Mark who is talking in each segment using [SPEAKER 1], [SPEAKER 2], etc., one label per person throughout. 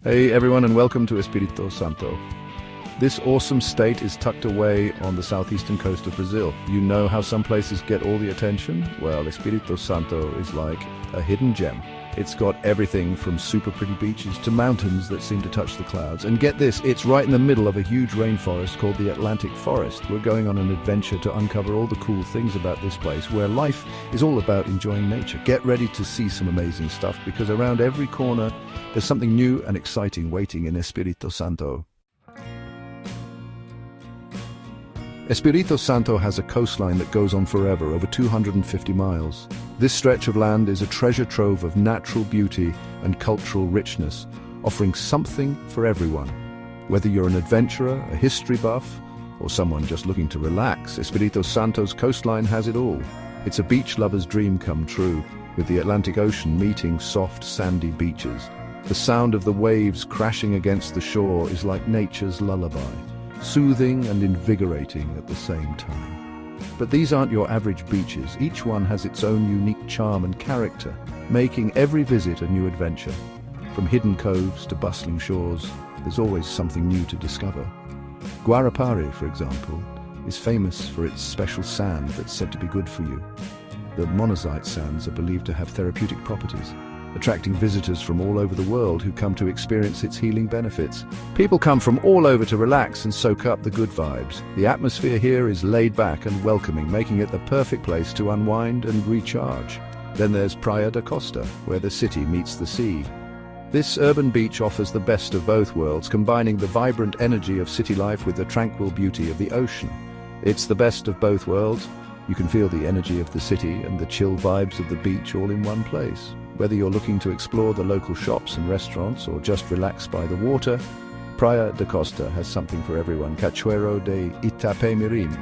[SPEAKER 1] Hey everyone, and welcome to Espírito Santo. This awesome state is tucked away on the southeastern coast of Brazil. You know how some places get all the attention? Well, Espírito Santo is like a hidden gem. It's got everything from super pretty beaches to mountains that seem to touch the clouds. And get this, it's right in the middle of a huge rainforest called the Atlantic Forest. We're going on an adventure to uncover all the cool things about this place, where life is all about enjoying nature. Get ready to see some amazing stuff, because around every corner there's something new and exciting waiting in Espírito Santo. Espírito Santo has a coastline that goes on forever, over 250 miles. This stretch of land is a treasure trove of natural beauty and cultural richness, offering something for everyone. Whether you're an adventurer, a history buff, or someone just looking to relax, Espírito Santo's coastline has it all. It's a beach lover's dream come true, with the Atlantic Ocean meeting soft, sandy beaches. The sound of the waves crashing against the shore is like nature's lullaby, soothing and invigorating at the same time. But these aren't your average beaches. Each one has its own unique charm and character, making every visit a new adventure. From hidden coves to bustling shores, there's always something new to discover. Guarapari, for example, is famous for its special sand that's said to be good for you. The monazite sands are believed to have therapeutic properties, attracting visitors from all over the world who come to experience its healing benefits. People come from all over to relax and soak up the good vibes. The atmosphere here is laid back and welcoming, making it the perfect place to unwind and recharge. Then there's Praia da Costa, where the city meets the sea. This urban beach offers the best of both worlds, combining the vibrant energy of city life with the tranquil beauty of the ocean. It's the best of both worlds. You can feel the energy of the city and the chill vibes of the beach all in one place. Whether you're looking to explore the local shops and restaurants or just relax by the water, Praia da Costa has something for everyone. Cachoeiro de Itapemirim.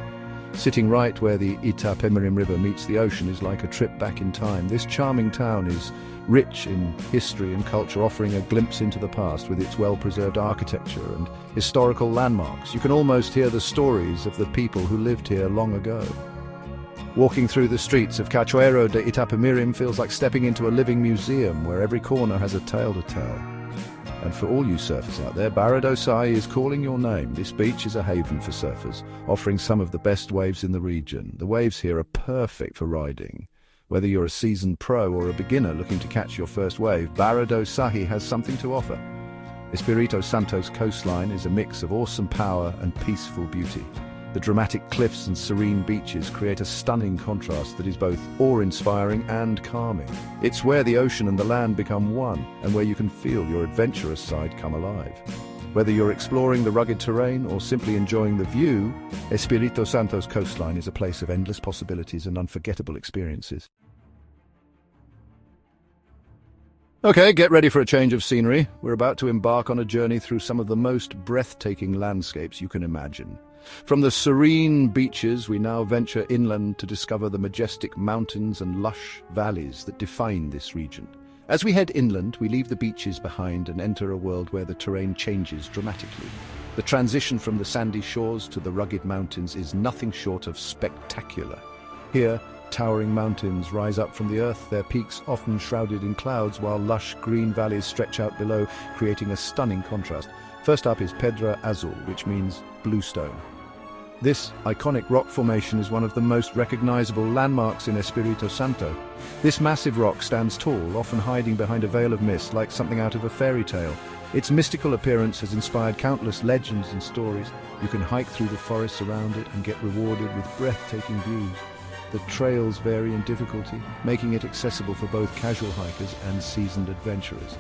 [SPEAKER 1] Sitting right where the Itapemirim River meets the ocean is like a trip back in time. This charming town is rich in history and culture, offering a glimpse into the past with its well-preserved architecture and historical landmarks. You can almost hear the stories of the people who lived here long ago. Walking through the streets of Cachoeiro de Itapemirim feels like stepping into a living museum where every corner has a tale to tell. And for all you surfers out there, Barra do Sai is calling your name. This beach is a haven for surfers, offering some of the best waves in the region. The waves here are perfect for riding. Whether you're a seasoned pro or a beginner looking to catch your first wave, Barra do Sai has something to offer. Espírito Santo's coastline is a mix of awesome power and peaceful beauty. The dramatic cliffs and serene beaches create a stunning contrast that is both awe-inspiring and calming. It's where the ocean and the land become one, and where you can feel your adventurous side come alive. Whether you're exploring the rugged terrain or simply enjoying the view, Espírito Santo's coastline is a place of endless possibilities and unforgettable experiences. Okay, get ready for a change of scenery. We're about to embark on a journey through some of the most breathtaking landscapes you can imagine. From the serene beaches, we now venture inland to discover the majestic mountains and lush valleys that define this region. As we head inland, we leave the beaches behind and enter a world where the terrain changes dramatically. The transition from the sandy shores to the rugged mountains is nothing short of spectacular. Here, towering mountains rise up from the earth, their peaks often shrouded in clouds, while lush green valleys stretch out below, creating a stunning contrast. First up is Pedra Azul, which means blue stone. This iconic rock formation is one of the most recognizable landmarks in Espírito Santo. This massive rock stands tall, often hiding behind a veil of mist like something out of a fairy tale. Its mystical appearance has inspired countless legends and stories. You can hike through the forests around it and get rewarded with breathtaking views. The trails vary in difficulty, making it accessible for both casual hikers and seasoned adventurers.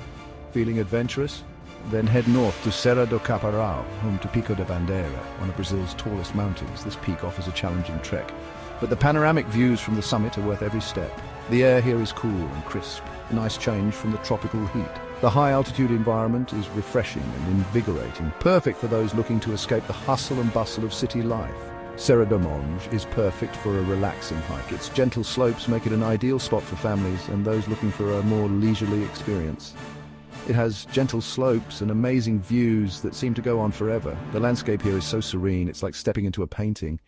[SPEAKER 1] Feeling adventurous? Then head north to Serra do Caparaó, home to Pico da Bandeira, one of Brazil's tallest mountains. This peak offers a challenging trek, but the panoramic views from the summit are worth every step. The air here is cool and crisp, a nice change from the tropical heat. The high-altitude environment is refreshing and invigorating, perfect for those looking to escape the hustle and bustle of city life. Serra do Monge is perfect for a relaxing hike. Its gentle slopes make it an ideal spot for families and those looking for a more leisurely experience. It has gentle slopes and amazing views that seem to go on forever. The landscape here is so serene, it's like stepping into a painting.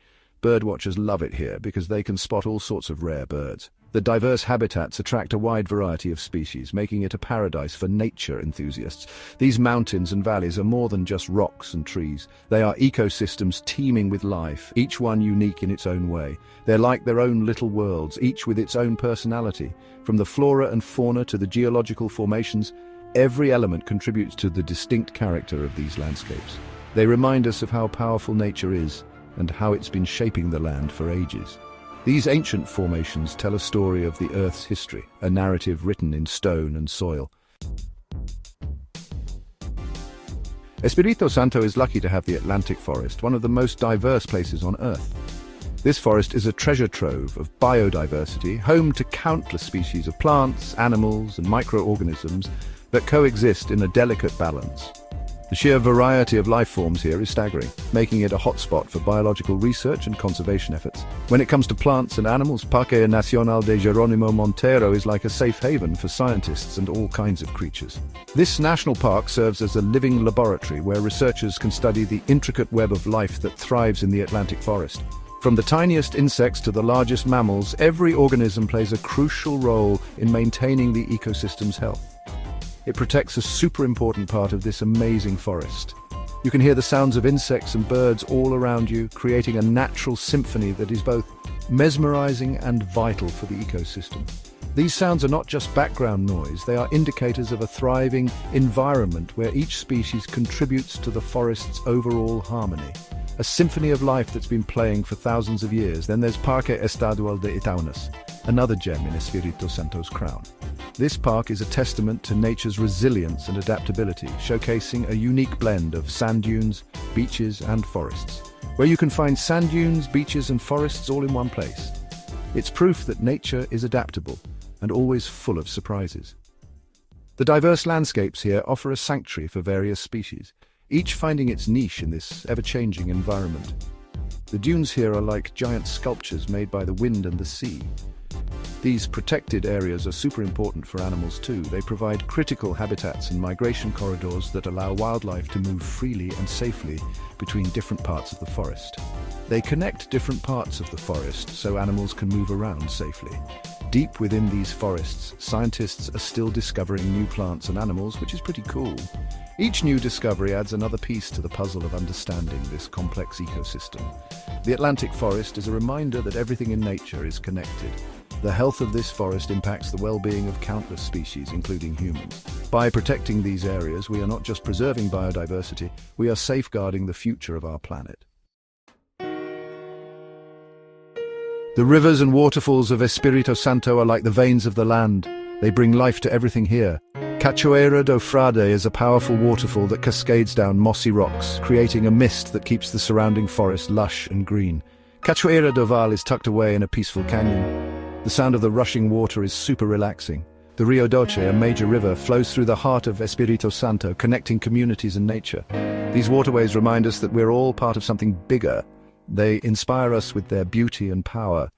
[SPEAKER 1] Birdwatchers love it here because they can spot all sorts of rare birds. The diverse habitats attract a wide variety of species, making it a paradise for nature enthusiasts. These mountains and valleys are more than just rocks and trees. They are ecosystems teeming with life, each one unique in its own way. They're like their own little worlds, each with its own personality. From the flora and fauna to the geological formations, every element contributes to the distinct character of these landscapes. They remind us of how powerful nature is and how it's been shaping the land for ages. These ancient formations tell a story of the Earth's history, a narrative written in stone and soil. Espírito Santo is lucky to have the Atlantic forest, one of the most diverse places on Earth. This forest is a treasure trove of biodiversity, home to countless species of plants, animals, and microorganisms that coexist in a delicate balance. The sheer variety of life forms here is staggering, making it a hotspot for biological research and conservation efforts. When it comes to plants and animals, Parque Nacional de Jerónimo Montero is like a safe haven for scientists and all kinds of creatures. This national park serves as a living laboratory where researchers can study the intricate web of life that thrives in the Atlantic forest. From the tiniest insects to the largest mammals, every organism plays a crucial role in maintaining the ecosystem's health. It protects a super important part of this amazing forest. You can hear the sounds of insects and birds all around you, creating a natural symphony that is both mesmerizing and vital for the ecosystem. These sounds are not just background noise, they are indicators of a thriving environment where each species contributes to the forest's overall harmony. A symphony of life that's been playing for thousands of years. Then there's Parque Estadual de Itaúnas, another gem in Espírito Santo's crown. This park is a testament to nature's resilience and adaptability, showcasing a unique blend of sand dunes, beaches, and forests, where you can find sand dunes, beaches, and forests all in one place. It's proof that nature is adaptable and always full of surprises. The diverse landscapes here offer a sanctuary for various species, each finding its niche in this ever-changing environment. The dunes here are like giant sculptures made by the wind and the sea. These protected areas are super important for animals too. They provide critical habitats and migration corridors that allow wildlife to move freely and safely between different parts of the forest. They connect different parts of the forest so animals can move around safely. Deep within these forests, scientists are still discovering new plants and animals, which is pretty cool. Each new discovery adds another piece to the puzzle of understanding this complex ecosystem. The Atlantic forest is a reminder that everything in nature is connected. The health of this forest impacts the well-being of countless species, including humans. By protecting these areas, we are not just preserving biodiversity, we are safeguarding the future of our planet. The rivers and waterfalls of Espírito Santo are like the veins of the land. They bring life to everything here. Cachoeira do Frade is a powerful waterfall that cascades down mossy rocks, creating a mist that keeps the surrounding forest lush and green. Cachoeira do Val is tucked away in a peaceful canyon. The sound of the rushing water is super relaxing. The Rio Doce, a major river, flows through the heart of Espírito Santo, connecting communities and nature. These waterways remind us that we're all part of something bigger. They inspire us with their beauty and power.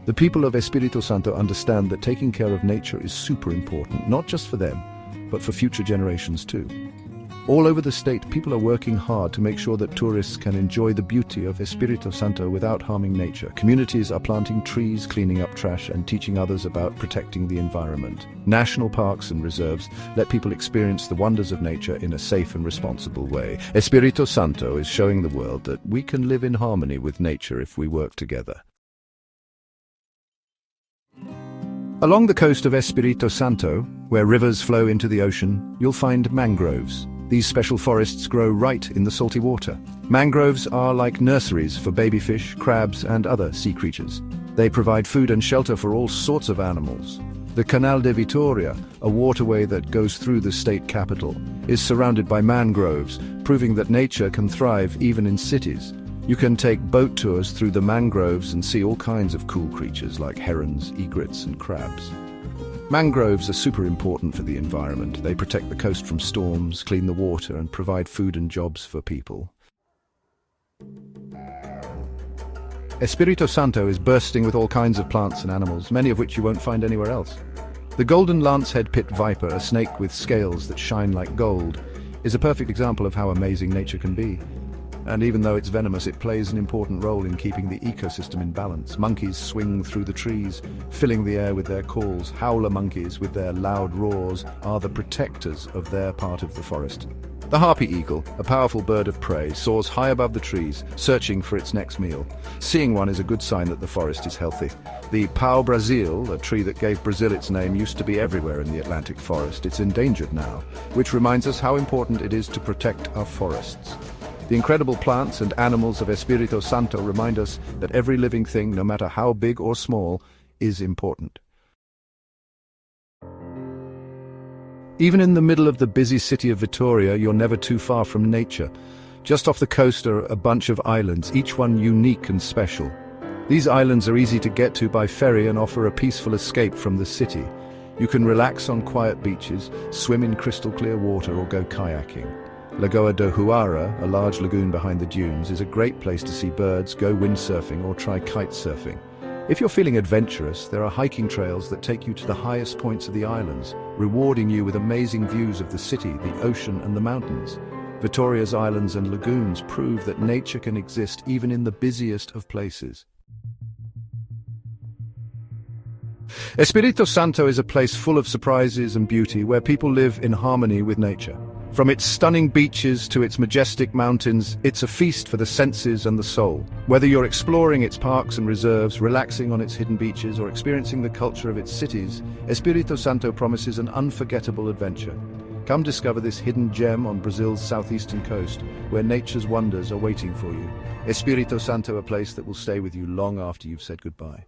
[SPEAKER 1] The people of Espírito Santo understand that taking care of nature is super important, not just for them, but for future generations too. All over the state, people are working hard to make sure that tourists can enjoy the beauty of Espírito Santo without harming nature. Communities are planting trees, cleaning up trash, and teaching others about protecting the environment. National parks and reserves let people experience the wonders of nature in a safe and responsible way. Espírito Santo is showing the world that we can live in harmony with nature if we work together. Along the coast of Espírito Santo, where rivers flow into the ocean, you'll find mangroves. These special forests grow right in the salty water. Mangroves are like nurseries for baby fish, crabs, and other sea creatures. They provide food and shelter for all sorts of animals. The Canal de Vitoria, a waterway that goes through the state capital, is surrounded by mangroves, proving that nature can thrive even in cities. You can take boat tours through the mangroves and see all kinds of cool creatures like herons, egrets, and crabs. Mangroves are super important for the environment. They protect the coast from storms, clean the water, and provide food and jobs for people. Espírito Santo is bursting with all kinds of plants and animals, many of which you won't find anywhere else. The golden lancehead pit viper, a snake with scales that shine like gold, is a perfect example of how amazing nature can be. And even though it's venomous, it plays an important role in keeping the ecosystem in balance. Monkeys swing through the trees, filling the air with their calls. Howler monkeys, with their loud roars, are the protectors of their part of the forest. The harpy eagle, a powerful bird of prey, soars high above the trees, searching for its next meal. Seeing one is a good sign that the forest is healthy. The pau-brasil, a tree that gave Brazil its name, used to be everywhere in the Atlantic forest. It's endangered now, which reminds us how important it is to protect our forests. The incredible plants and animals of Espírito Santo remind us that every living thing, no matter how big or small, is important. Even in the middle of the busy city of Vitoria, you're never too far from nature. Just off the coast are a bunch of islands, each one unique and special. These islands are easy to get to by ferry and offer a peaceful escape from the city. You can relax on quiet beaches, swim in crystal clear water, or go kayaking. Lagoa do Huara, a large lagoon behind the dunes, is a great place to see birds, go windsurfing, or try kite surfing. If you're feeling adventurous, there are hiking trails that take you to the highest points of the islands, rewarding you with amazing views of the city, the ocean, and the mountains. Vitoria's islands and lagoons prove that nature can exist even in the busiest of places. Espírito Santo is a place full of surprises and beauty, where people live in harmony with nature. From its stunning beaches to its majestic mountains, it's a feast for the senses and the soul. Whether you're exploring its parks and reserves, relaxing on its hidden beaches, or experiencing the culture of its cities, Espírito Santo promises an unforgettable adventure. Come discover this hidden gem on Brazil's southeastern coast, where nature's wonders are waiting for you. Espírito Santo, a place that will stay with you long after you've said goodbye.